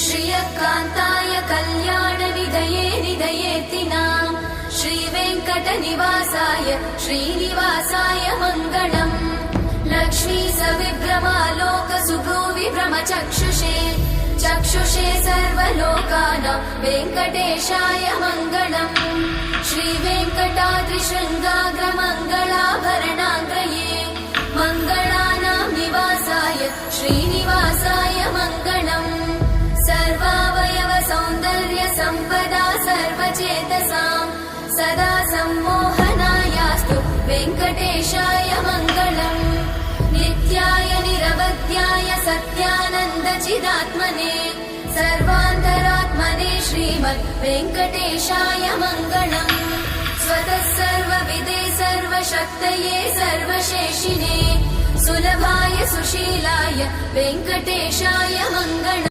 श्रियकान्ताय कल्याणनिधये निधयेतिनाम् श्रीवेङ्कटनिवासाय श्रीनिवासाय मङ्गलम्। लक्ष्मी सविभ्रमालोकसुभ्रूविभ्रमचक्षुषे चक्षुषे सर्वलोकानां वेङ्कटेशाय मङ्गलम्। श्रीवेङ्कटाद्रिशृङ्गाग्रमङ्गलाभरणाङ्गये मङ्गलानां निवासाय श्रीनिवासाय मङ्गलम्। सर्वावयव सौन्दर्य सम्पदा सर्वचेतसां सदा सम्मोहनायास्तु वेङ्कटेशाय मङ्गलम्। नित्याय निरवध्याय सत्यानन्दचिदात्मने सर्वान्तरात्मने श्रीमद् वेङ्कटेशाय मङ्गलम्। स्वतः सर्वविदे सर्वशक्तये सर्वशेषिने सुलभाय सुशीलाय वेङ्कटेशाय मङ्गलम्।